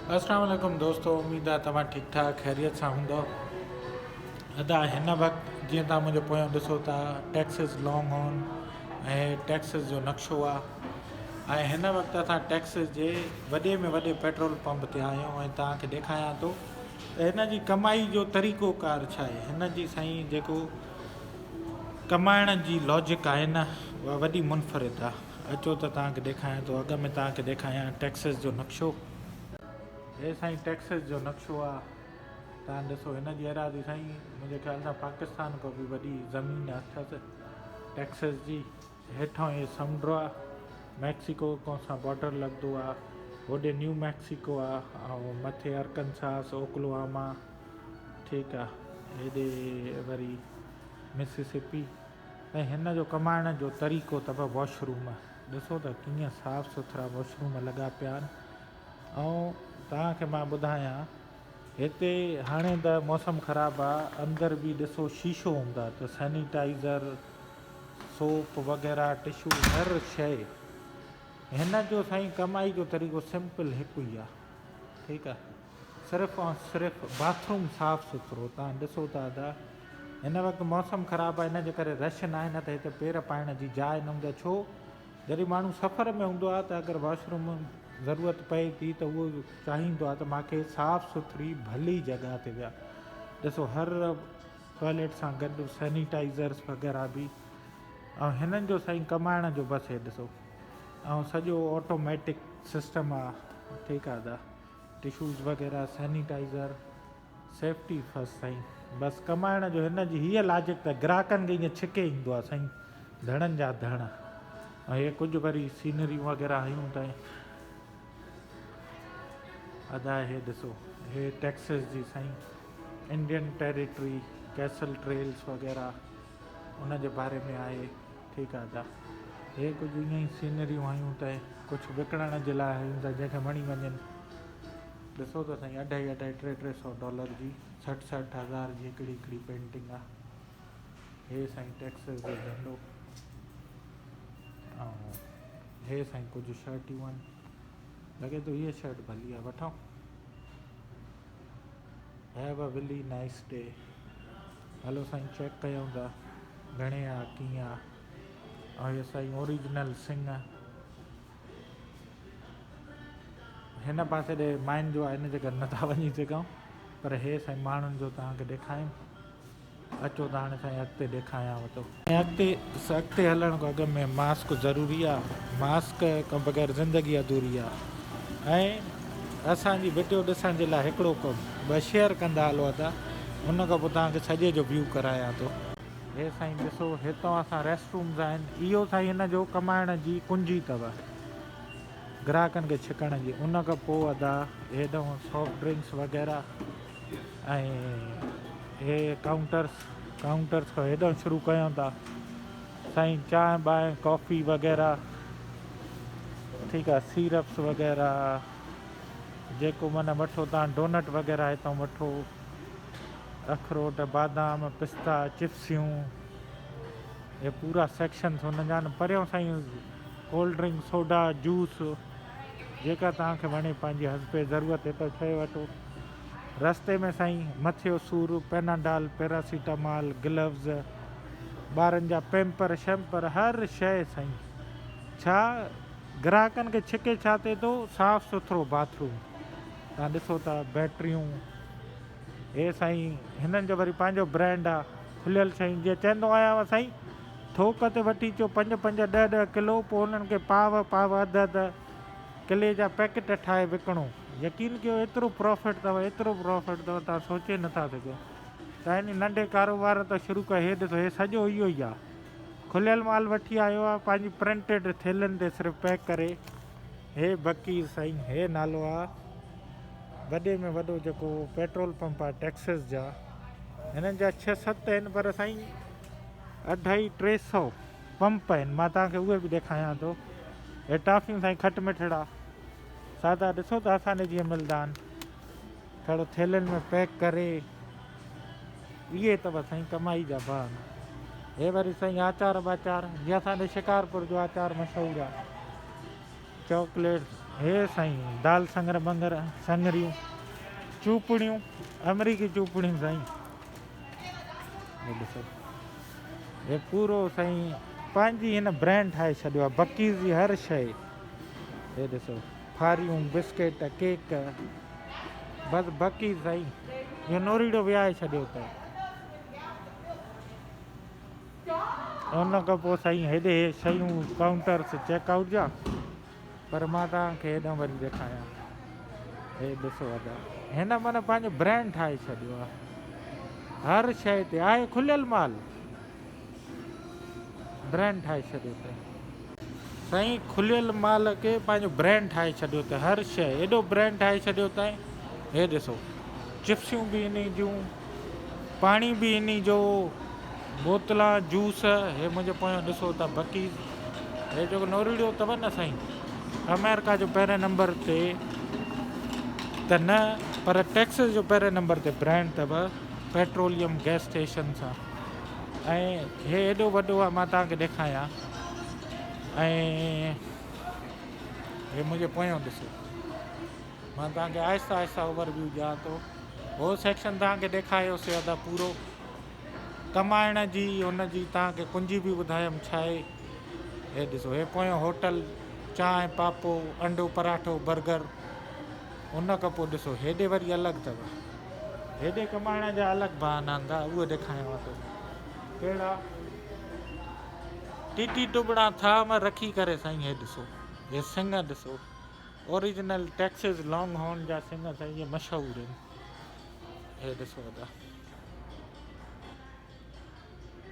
अस्सलाम वालेकुम दोस्तों, उम्मीद आहे तव्हां ठीकु ठाक ख़ैरियत सां हूंदव। अदा हिन वक़्तु जीअं तव्हां मुंहिंजो पोयां ॾिसो था, टैक्सिस लॉन्ग ऑन ऐं टैक्सिस जो नक्शो आहे। ऐं हिन वक़्तु असां टैक्सिस जे वॾे में वॾे पेट्रोल पंप ते आहियूं ऐं तव्हांखे ॾेखारियां थो त हिन जी कमाई जो तरीक़ोकार छा आहे। हिन जी साईं जेको कमाइण जी लॉजिक आहे न, उहा वॾी मुनफ़रिद आहे। अचो त तव्हांखे ॾेखारियां थो। अॻ में तव्हांखे ॾेखारियां टैक्सिस जो नक्शो। हे साईं टैक्सिस जो नक्शो आहे। तव्हां ॾिसो हिन जी एराज़ी साईं मुंहिंजे ख़्याल सां पाकिस्तान खां बि वॾी ज़मीन अथसि टैक्सिस जी। हेठां इहे समुंड आहे, मैक्सिको सां बॉर्डर लॻंदो आहे। होॾे न्यू मैक्सिको आहे ऐं मथे अरकनसास ओकलाहोमा, ठीकु आहे, हेॾे वरी मिसिसिपी। ऐं हिन जो कमाइण जो तरीक़ो अथव वॉशरूम। ॾिसो त कीअं साफ़ु सुथरा वॉशरूम लॻा पिया आहिनि। ऐं तव्हांखे मां ॿुधायां, हिते हाणे त मौसम ख़राबु आहे, अंदरि बि ॾिसो शीशो हूंदा त सैनिटाइज़र, सोप वग़ैरह, टिशू, हर शइ। हिन जो साईं कमाई जो तरीक़ो सिंपल हिकु ई आहे, ठीकु आहे। सिर्फ़ु ऐं सिर्फ़ु बाथरूम साफ़ु सुथिरो। तव्हां ॾिसो था त हिन वक़्तु मौसम ख़राबु आहे, इन जे करे रश न आहे, न त हिते पेर पाइण जी जाइ न हूंदी आहे। छो जॾहिं माण्हू सफ़र में हूंदो आहे त अगरि वॉशरूम ज़रूरत पए थी त उहो चाहींदो आहे त मूंखे साफ़ु सुथरी भली जॻह ते विया। ॾिसो हर टॉयलेट सां गॾु सैनिटाइज़र्स वग़ैरह बि। ऐं हिननि जो साईं कमाइण जो बसि हे ॾिसो। ऐं सॼो ऑटोमेटिक सिस्टम आहे, ठीकु आहे। त टिशूज़ वग़ैरह, सैनिटाइज़र, सेफ्टी फस्ट साईं। बसि कमाइण जो हिन जी हीअ लॉजिक त ग्राहकनि खे ईअं छिके ईंदो आहे साईं, धड़नि जा धड़। ऐं इहे कुझु वरी सीनरियूं वग़ैरह हयूं त अदा हे ॾिसो, हे टैक्सिस जी साईं इंडियन टेरिटरी, कैसल ट्रेल्स वग़ैरह उन जे बारे में आहे, ठीकु आहे। त हे कुझु ईअं ई सीनरियूं हयूं त कुझु विकिणण जे लाइ हयूं त जंहिंखे वणी वञनि। ॾिसो त साईं $250-300 जी 60,000 जी हिकिड़ी पेंटिंग आहे। हे साईं टैक्सिस जो झंडो। ऐं हे साईं कुझु शर्टियूं आहिनि। लॻे थो हीअ शर्ट भली आहे, वठूं। Have a very nice day. Hello साईं चेक कयूं था घणे आहे, कीअं आहे। ऐं इहे साईं ओरिजिनल सिंग हिन पासे ॾे माइन जो आहे, हिन जे करे नथा वञी सघूं, पर हे साईं माण्हुनि जो तव्हांखे ॾेखारियूं। अचो त हाणे साईं अॻिते ॾेखारियांव थो। ऐं अॻिते हलण खां अॻु में मास्क ज़रूरी आहे। मास्क खां बग़ैर ज़िंदगी अधूरी आहे। ऐं असांजी वीडियो ॾिसण जे लाइ हिकिड़ो कमु ॿ शेयर कंदा हलो था, उन खां पोइ तव्हांखे सॼे जो व्यू करायां थो। हे साईं ॾिसो, हितां असां रेस्ट रूम्स आहिनि। इहो साईं हिन जो कमाइण जी कुंजी अथव, ग्राहकनि खे छिकण जी। उन खां पोइ अदा हेॾो सॉफ्ट ड्रिंक्स वग़ैरह ऐं हे काउंटर्स खां हेॾो शुरू कयूं था साईं। चांहि बांहि कॉफ़ी वग़ैरह, ठीकु आहे, सीरप्स वग़ैरह जेको माना वठो तव्हां। डोनट वग़ैरह हितां वठो, अखरोट, बादाम, पिस्ता, चिप्सियूं, हे पूरा सेक्शन्स हुननि जा। परियों साईं कोल्ड ड्रिंक, सोडा, जूस, जेका तव्हांखे वणे पंहिंजी हस्बे ज़रूरत हितां शइ वठो। रस्ते में साईं मथे जो सूरु, पेनाडाल, पैरासीटामॉल, ग्लव्स, ॿारनि जा पैम्पर शैम्पर, हर शइ साईं। छा ग्राहकनि खे छिके छा थिए थो, साफ़ु सुथिरो बाथरूम। तव्हां ॾिसो था बैटरियूं, हे साईं हिननि जो वरी पंहिंजो ब्रांड आहे। खुलियल शयूं जीअं चवंदो आहियां साईं, थोक ते वठी अचो 5-5, 10-10 किलो, पोइ उन्हनि खे पाव अधु किले जा पैकेट ठाहे विकिणो। यकीन कयो एतिरो प्रॉफिट अथव, एतिरो प्रॉफिट अथव, तव्हां सोचे नथा सघो। त इन नंढे कारोबार त शुरू कयो। हे ॾिसो, हे सॼो इहो ई आहे, खुलियल माल वठी आयो आहे, पंहिंजी प्रिंटेड थेलनि ते सिर्फ़ु पैक करे। हे बकीर साईं, हे नालो आहे वॾे में वॾो जेको पेट्रोल पंप आहे टैक्सिस जा। हिननि जा 6-7 आहिनि, पर साईं 250-300 पंप आहिनि। मां तव्हांखे उहे बि ॾेखारियां थो। हे टॉफ़ियूं साईं खट मिठड़ा सादा, ॾिसो त असांजे जीअं मिलंदा आहिनि, थोरो थेलनि में पैक करे। इहे अथव साईं कमाई जा भाग। हे वरी साईं आचार ॿाचार, जीअं असांजे शिकारपुर जो आचार मशहूरु आहे। चॉकलेट्स, हे साईं दाल संगर बंगर संगरियूं चूपड़ियूं अमरीकी चूपड़ियूं साईं। हे ॾिसो हे पूरो साईं पंहिंजी हिन ब्रांड ठाहे छॾियो आहे बकीज़ जी हर शइ। हे ॾिसो फारियूं बिस्किट केक बसि बकीज़ साईं। इहो नोरीड़ो विहाए छॾियो अथई। उन खां पोइ साईं हेॾे शयूं काउंटर्स चेकआउट जा, पर मां तव्हांखे हेॾां वरी ॾेखारियां। हे ॾिसो अदा हिन माना पंहिंजो ब्रांड ठाहे छॾियो आहे हर शइ ते आहे खुलियल माल ब्रांड ठाहे छॾियो अथई साईं। खुलियल माल खे पंहिंजो ब्रांड ठाहे छॾियो अथई हर शइ एॾो ब्रांड ठाहे छॾियो अथई। हे ॾिसो चिप्सियूं बि इन जूं पाणी बि इन जो बोतलां जूस। हे मुंहिंजे पोयां ॾिसो था बकीज़। हे जेको नोरीड़ो अथव न साईं अमेरिका जो पहिरें नंबर ते त न पर टेक्सास जो पहिरें नंबर ते ब्रांड अथव पेट्रोलियम गैस स्टेशन सां। ऐं हे एॾो वॾो आहे मां तव्हांखे ॾेखारियां। ऐं हे मुंहिंजे पोयां ॾिसो मां तव्हांखे आहिस्ता आहिस्ता ओवरव्यू ॾियां थो। हो सेक्शन तव्हांखे ॾेखारियोसीं अदा पूरो कमाइण जी हुनजी तव्हांखे कुंजी बि ॿुधायमि छा आहे। हे ॾिसो हे पोयां होटल चांहि पापो अंडो पराठो बर्गर। उन खां पोइ ॾिसो हेॾे वरी अलॻि अथव हेॾे कमाइण जा अलॻि बहाना हूंदा उहे ॾेखारियांव थो। कहिड़ा टीटी टुबड़ा थाम रखी करे साईं। हे ॾिसो हे सिंग ॾिसो ओरिजिनल टेक्सास लॉन्ग हॉर्न जा सिंग साईं इहे मशहूरु आहिनि। हे ॾिसो अदा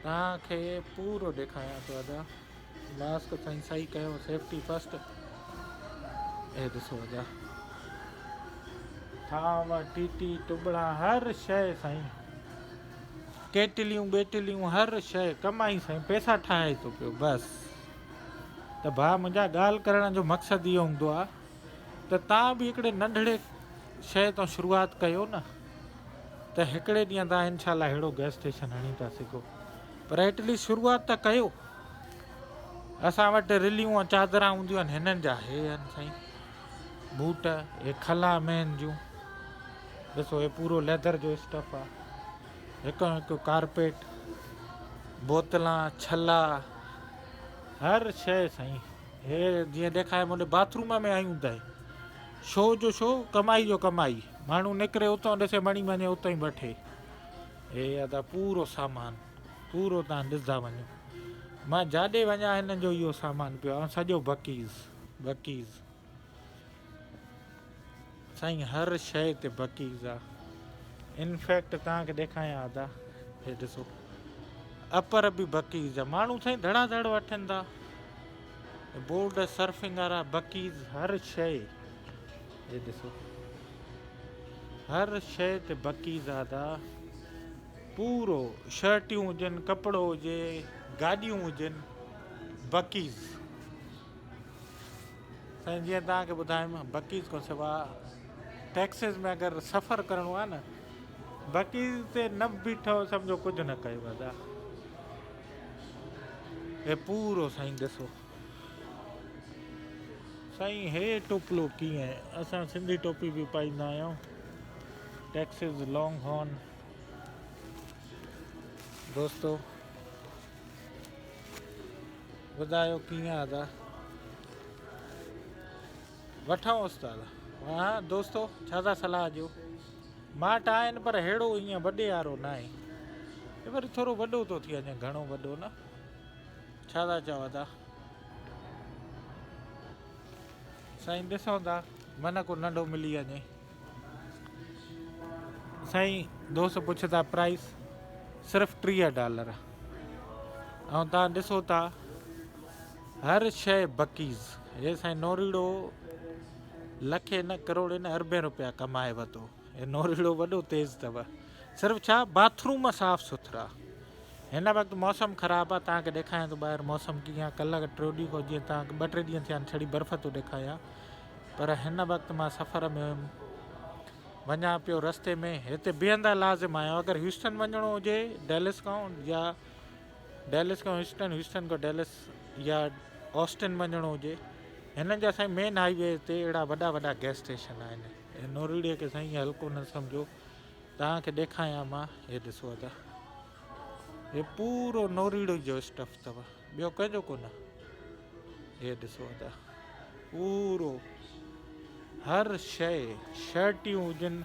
तव्हांखे पूरो ॾेखारियां थो अदा मास्क साईं सही कयो सेफ्टी फस्ट। हे ॾिसो अदा थाम टीटी टुबड़ा हर शइ साईं केटलियूं बेटलियूं हर शइ कमाई साईं पैसा ठाहे थो पियो बसि। त भाउ मुंहिंजा ॻाल्हि करण जो मक़सदु इहो हूंदो आहे त तव्हां बि हिकिड़े नंढड़े शइ तो शुरूआति कयो न त हिकिड़े ॾींहुं तव्हां इनशाला अहिड़ो गैस स्टेशन हणी था सघो। पर एटलीस्ट शुरूआति त कयो। असां वटि रिलियूं ऐं चादरां हूंदियूं आहिनि हिननि जा हे आहिनि साईं बूट हे खला मैन जूं। ॾिसो हे पूरो लेदर जो स्टफ आहे हिकु हिकु कारपेट बोतलां छला हर शइ साईं। हे जीअं ॾेखारे मुंहिंजे बाथरूम में आयूं अथई शो जो शो कमाई जो कमाई माण्हू निकिरे उतां ॾिसे मणी वञे उतां ई वठे। हे अदा पूरो सामान पूरो तव्हां ॾिसंदा वञो मां जाॾे वञा हिननि जो इहो सामान पियो आहे सॼो बकीज़ साईं हर शइ ते बकीज़ आहे। इनफैक्ट तव्हांखे ॾेखारियां अदा हे ॾिसो अपर बि बकीज़ आहे माण्हू साईं धड़ाधड़ वठनि था। बोर्ड सर्फिंग वारा बकीज़ हर शइ। हे ॾिसो हर शइ ते बकीज़ अदा पूरो शर्टियूं हुजनि कपिड़ो हुजे गाॾियूं हुजनि बकीज़ साईं। जीअं तव्हांखे ॿुधायमि बकीज़ खां सवाइ टेक्सास में अगरि सफ़र करिणो आहे न बकीज़ ते न बीठो सम्झो कुझु न कयो दादा। हे पूरो साईं ॾिसो साईं हे टोपलो कीअं आहे असां सिंधी टोपी बि पाईंदा आहियूं टेक्सास लॉन्ग हॉर्न। दोस्तो ॿुधायो कीअं आहे दादा वठूं उस्ताद। हा दोस्तो छा था सलाह ॾियो मां आहिनि पर अहिड़ो ईअं वॾे वारो न आहे हे वरी थोरो वॾो थो थी वञे घणो वॾो न छा था चओ था साईं। ॾिसूं था मन को नंढो मिली वञे साईं। दोस्त पुछंदा प्राइस सिर्फ़ु $30 ऐं तव्हां ॾिसो था हर शइ बकीज़। हे साईं नोरीड़ो लखे न करोड़े न अरबे रुपया कमाए वरितो। हे नोरीड़ो वॾो तेज़ अथव सिर्फ़ु छा बाथरूम साफ़ सुथरा। हिन वक़्तु मौसम ख़राबु आहे तव्हांखे ॾेखारियां थो ॿाहिरि मौसम कीअं आहे। कल्ह 3 ॾींहं खां जीअं तव्हांखे 2-3 ॾींहं थिया आहिनि छड़ी बर्फ़ थो ॾेखारियां पर हिन वक़्तु मां सफ़र में हुयुमि वञा पियो रस्ते में हिते बीहंदा लाज़िम आहियो। अगरि ह्यूस्टन वञिणो हुजे डेलिस खां या डेलिस खां ह्यूस्टन ह्यूस्टन खां डेलिस या ऑस्टिन वञिणो हुजे हिननि जा साईं मेन हाईवे ते अहिड़ा वॾा वॾा गैस स्टेशन आहिनि। नोरीड़े खे साईं हल्को न सम्झो, तव्हांखे ॾेखारियां मां, हे ॾिसो था, हे पूरो नोरीड़े जो स्टफ अथव, ॿियो कंहिंजो कोन। हे ॾिसो था पूरो हर शइ, शर्टियूं हुजनि,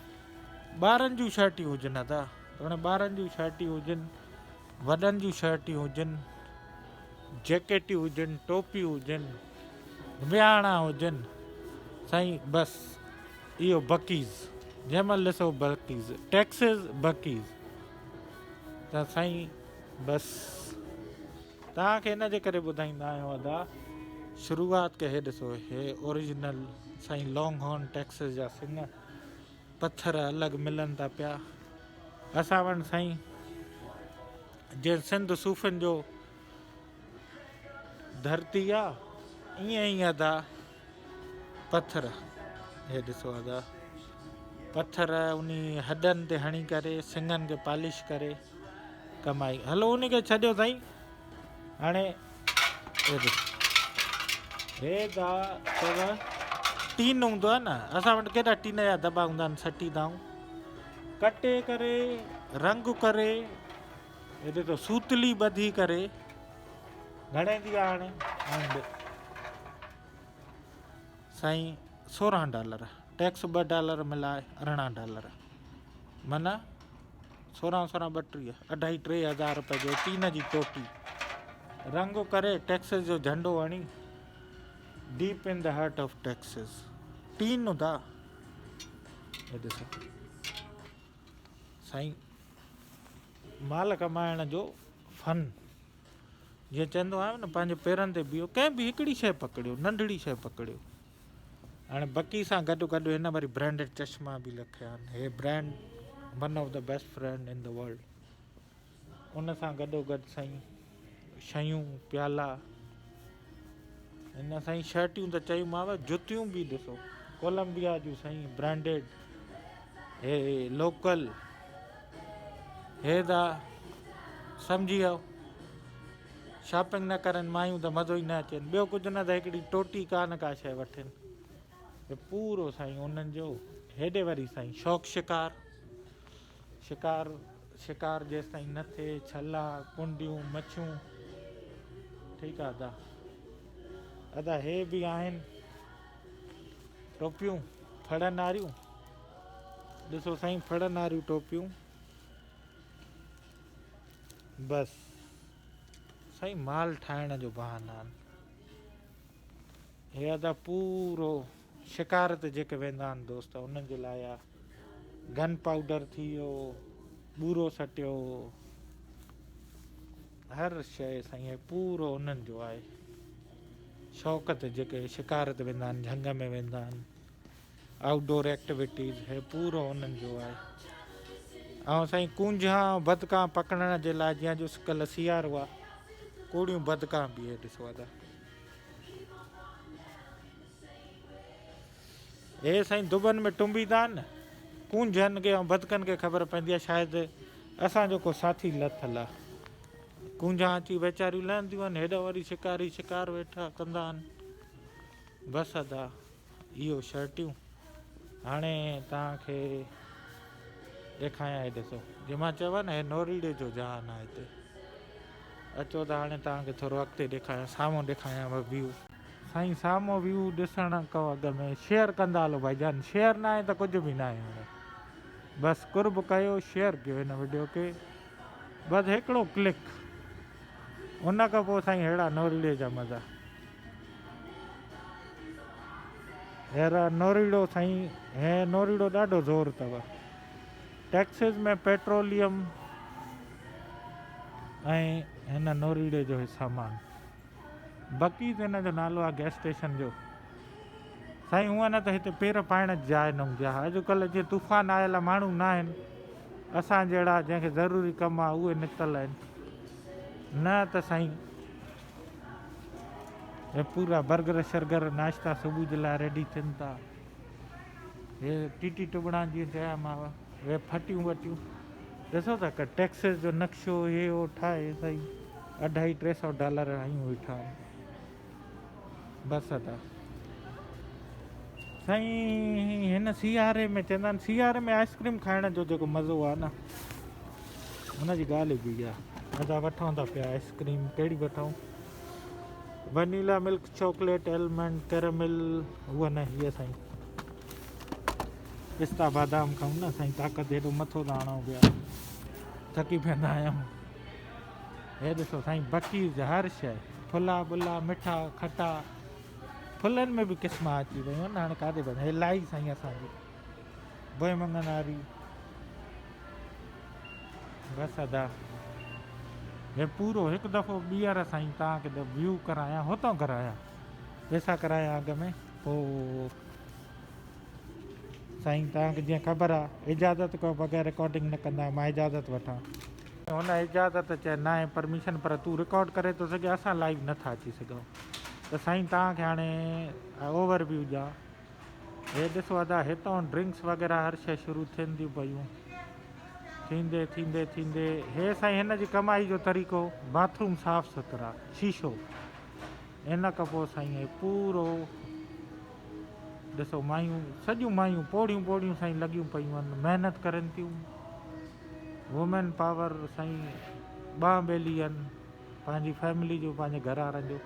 ॿारनि जूं शर्टियूं हुजनि अदा, पाण ॿारनि जूं शर्टियूं हुजनि, वॾनि जूं शर्टियूं हुजनि, जैकेटियूं हुजनि, टोपियूं हुजनि, विहाणा हुजनि साईं, बसि इहो बकीज़, जंहिं महिल ॾिसो बकीज़, टैक्सिस बकीज़, त साईं बसि तव्हांखे हिन जे करे ॿुधाईंदा आहियूं अदा, शुरूआत के हे ॾिसो, हे ओरिजिनल साईं लॉन्ग हॉर्न टैक्सिस जा सिंग पत्थर अलॻि मिलनि था पिया। असां वटि साईं जीअं सिंध सूफ़नि जो धरती आहे, ईअं ई अदा पत्थर, हे ॾिसो अदा पत्थर उन हॾनि ते हणी करे सिंगनि खे पॉलिश करे कमाई। हलो उन खे छॾियो साईं, हाणे हे अथव टीन हूंदो आहे न, असां वटि केॾा टीन जा दॿा हूंदा आहिनि, सटींदा आहियूं, कटे करे रंग करे, हे ॾिसो सूतली ॿधी करे घणे जी आहे हाणे साईं $16, टैक्स $2 मिलाए $18, माना 16 32 2,500-3,000 रुपए जो टीन जी टोटी, रंग करे टैक्सिस जो झंडो हणी, deep in the heart of taxis, tin हूंदा। हे ॾिसो साईं माल कमाइण जो फन, जीअं चवंदो आहियां न, पंहिंजे पेरनि ते बीहो, कंहिं बि हिकिड़ी शइ पकड़ियो, नंढड़ी शइ पकड़ियो। हाणे बकी सां गॾु गॾु हिन वरी ब्रांडेड चश्मा बि रखिया आहिनि, हे brand one of the best brand in the world. उन सां गॾोगॾु साईं शयूं, प्याला, हिन साईं शर्टियूं त चयूमांव, जुतियूं बि ॾिसो कोलंबिया जूं साईं ब्रांडेड, हे लोकल, हे त सम्झी वियो, शॉपिंग न करनि मायूं त मज़ो ई न अचेनि, ॿियो कुझु न त हिकिड़ी टोटी का न का शइ वठनि, पूरो साईं उन्हनि जो। हेॾे वरी साईं शौक़ु शिकार, शिकार जेसि ताईं न थिए, छला, कुंडियूं, मच्छियूं, ठीकु आहे अदा हे बि आहिनि टोपियूं फड़नि वारियूं, ॾिसो साईं फड़नि वारियूं टोपियूं, बसि साईं माल ठाहिण जो बहाना आहिनि। हे अदा पूरो शिकार ते जेके वेंदा आहिनि दोस्त, उन्हनि जे लाइ आहे, गन पाउडर थी वियो, बूरो सटियो, हर शइ साईं पूरो उन्हनि जो आहे। शौक़ ते जेके शिकार ते वेंदा आहिनि, झंग में वेंदा आहिनि, आउटडोर एक्टिविटीज़, हे पूरो उन्हनि जो आहे। ऐं साईं कुंझा बदका पकड़ण जे लाइ, जीअं जो कल्ह सियारो आहे, कूड़ियूं बदका बि, हे ॾिसो अदा हे साईं दुबनि में टुंबींदा आहिनि, कुंझनि खे ऐं बदकनि खे ख़बर पवंदी आहे शायदि असांजो को साथी लथल आहे, कुंझा अची वेचारियूं लहंदियूं आहिनि, हेॾा वरी शिकारी शिकार वेठा कंदा आहिनि। बसि अदा इहो शर्टियूं हाणे तव्हांखे ॾेखारियां, हे ॾिसो जीअं मां चवां न, हे नोरीड़े जो जहान आहे हिते, अचो त हाणे तव्हांखे थोरो अॻिते ॾेखारियां, साम्हूं ॾेखारियांव व्यू। साईं साम्हूं व्यू ॾिसण खां अॻु में शेयर कंदा हलो भाईजान, शेयर न आहे त कुझु बि न आहे। हाणे बसि कुर्ब कयो, शेयर कयो हिन वीडियो खे, बसि हिकिड़ो क्लिक, उन खां पोइ साईं अहिड़ा नोरीड़े जा मज़ा। अहिड़ा नोरीड़ो साईं, हे नोरीड़ो ॾाढो ज़ोर अथव, टैक्सिस में पेट्रोलियम ऐं हिन नोरीड़े जो सामान, बकीज़ हिन जो नालो आहे गैस स्टेशन जो। साईं हूअं न त हिते पेर पाइण जी जाइ न हूंदी आहे, अॼुकल्ह जीअं तूफ़ान आयल माण्हू न आहिनि, असां जहिड़ा जंहिंखे ज़रूरी कमु आहे उहे निकितल आहिनि, न त साईं हे पूरा बर्गर शर्गर नाश्ता सुबुह जे लाइ रेडी थियनि था। हे टीटी टुबड़ा जीअं चयामांव, हे फटियूं वटियूं ॾिसो था, टैक्सिस जो नक्शो हे हो ठाहे साईं, $200-300 आयूं वेठा आहिनि। बसि अदा साईं हिन सियारे में चवंदा आहिनि सियारे में आइस्क्रीम खाइण जो जेको मज़ो आहे न हुनजी ॻाल्हि ई ॿी आहे। अदा वठूं था पिया आइस्क्रीम, कहिड़ी वठूं? Vanilla milk chocolate almond caramel, उहा न हीअ साईं पिस्ता बादाम खाऊं न साईं, ताक़त हेॾो मथो था आणूं पिया, थकी पवंदा आहियूं। हे ॾिसो साईं बकीज़ हर शइ, फुला बुला मिठा खटा, फुलनि में बि क़िस्म अची वियूं आहिनि हाणे काॾे वञे। हे लाई साईं असांजी बोए मंगन वारी बसि अदा। हे पूरो हिकु दफ़ो ॿीहर साईं तव्हांखे व्यू करायां, हुतां करायां, पैसा करायां अॻ में, पोइ साईं तव्हांखे जीअं ख़बर आहे इजाज़त खां बग़ैर रिकॉर्डिंग न कंदा आहियूं, मां इजाज़त वठां। हुन इजाज़त चए न आहे परमिशन, पर तूं रिकॉर्ड करे थो सघे, असां लाइव नथा अची सघूं। त साईं तव्हांखे हाणे ओवरव्यू ॾियां। हे ॾिसो अदा हितां ड्रिंक्स वग़ैरह हर शइ शुरू थियनि थियूं पयूं, थींदे थींदे थींदे हे साईं हिन जी कमाई जो तरीक़ो, बाथरूम साफ़ु सुथरा शीशो, इन खां पोइ साईं हे पूरो ॾिसो मायूं सॼियूं मायूं पोड़ियूं पोड़ियूं साईं लॻियूं पियूं आहिनि, महिनत करनि थियूं, वुमेन पावर साईं ॿांह ॿेली आहिनि पंहिंजी फैमिली जो, पंहिंजे घर वारनि जो।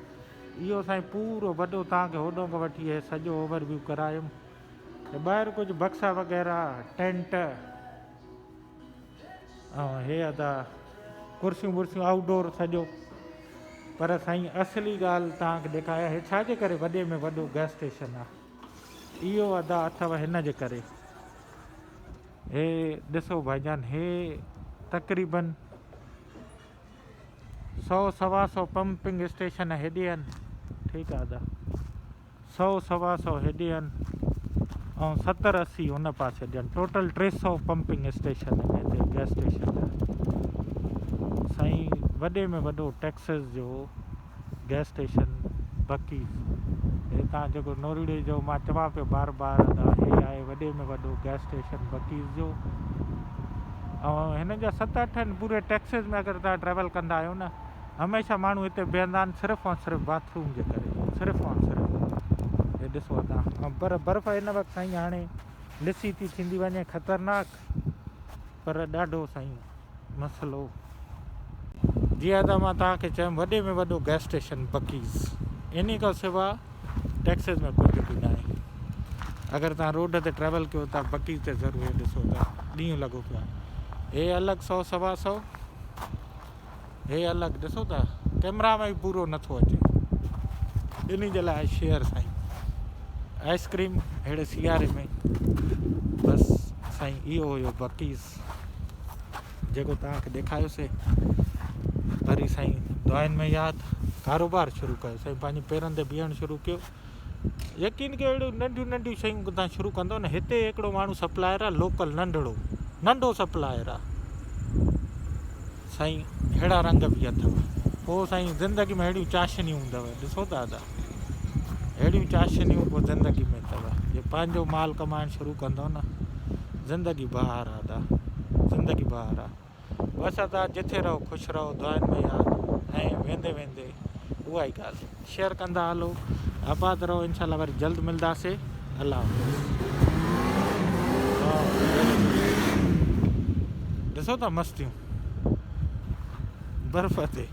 इहो साईं पूरो वॾो तव्हांखे होॾो खां वठी हे सॼो ओवरव्यू करायुमि। त ॿाहिरि कुझु बक्सा वग़ैरह टेंट ऐं हे अदा कुर्सियूं वुर्सियूं आउटडोर सॼो, पर साईं असली ॻाल्हि तव्हांखे ॾेखारियां, हे छाजे करे वॾे में वॾो गैस स्टेशन आहे, इहो अदा अथव हिन जे करे। हे ॾिसो भाईजान, हे तक़रीबन 100-125 पंपिंग स्टेशन हेॾे आहिनि, ठीकु आहे अदा, 100-125 हेॾे आहिनि ऐं 70-80 हुन पासे ॾियनि, टोटल 300 पंपिंग स्टेशन आहिनि हिते गैस स्टेशन जा। साईं वॾे में वॾो टेक्सिस जो गैस स्टेशन बकीज़, हे तव्हां जेको नोरिड़े जो मां चवां पियो बार बार अदा, हे आहे वॾे में वॾो गैस स्टेशन बकीज़ जो। ऐं हिन जा 7-8 आहिनि पूरे टेक्सिस में। अगरि तव्हां ट्रेवल कंदा आहियो न, हमेशह माण्हू हिते बीहंदा आहिनि सिर्फ़ु ऐं सिर्फ़ु बाथरूम जे करे, सिर्फ़ु ऐं सिर्फ़ु। हे ॾिसो तव्हां, ऐं पर बर्फ़ हिन वक़्तु साईं हाणे लिसी थी थींदी वञे ख़तरनाक, पर ॾाढो साईं मसइलो। जीअं त मां तव्हांखे चयुमि वॾे में वॾो गैस स्टेशन बकीज़, इन खां सवाइ टेक्सिस में कुझु बि न आहे। अगरि तव्हां रोड ते ट्रेवल कयो था बकीज़ ते ज़रूरु ॾिसो था, ॾींहुं लॻो पियो आहे। हे अलॻि 100-125, हे अलॻि ॾिसो था, कैमरा में बि पूरो नथो अचे, इन जे लाइ शेयर साईं आइस्क्रीम अहिड़े सियारे में। बसि साईं इहो हुयो बकीज़ जेको तव्हांखे ॾेखारियोसीं। वरी साईं दुआनि में यादि, कारोबार शुरू कयो साईं, पंहिंजे पेरनि ते बीहणु शुरू कयो। यकीन कयो अहिड़ियूं नंढियूं नंढियूं शयूं तव्हां शुरू कंदो न, हिते हिकिड़ो माण्हू सप्लायर आहे लोकल, नंढो सप्लायर आहे साईं, अहिड़ा रंग बि अथव। पोइ साईं ज़िंदगी में अहिड़ियूं चाशनियूं हूंदव, ॾिसो था दादा, अहिड़ियूं चाशनियूं पोइ ज़िंदगी में अथव। जे पंहिंजो माल कमाइणु शुरू कंदो न, ज़िंदगी बहार आहे दादा, ज़िंदगी बहार आहे। बसि अदा जिथे रहो ख़ुशि रहो, दुआनि में यादि, ऐं वेंदे वेंदे उहा ई ॻाल्हि शेयर कंदा हलो, आबाद रहो, इंशाल्लाह वरी जल्द मिलंदासीं। अल्लाह हाफ़िज़। ॾिसो था मस्तियूं बर्फ़ ते।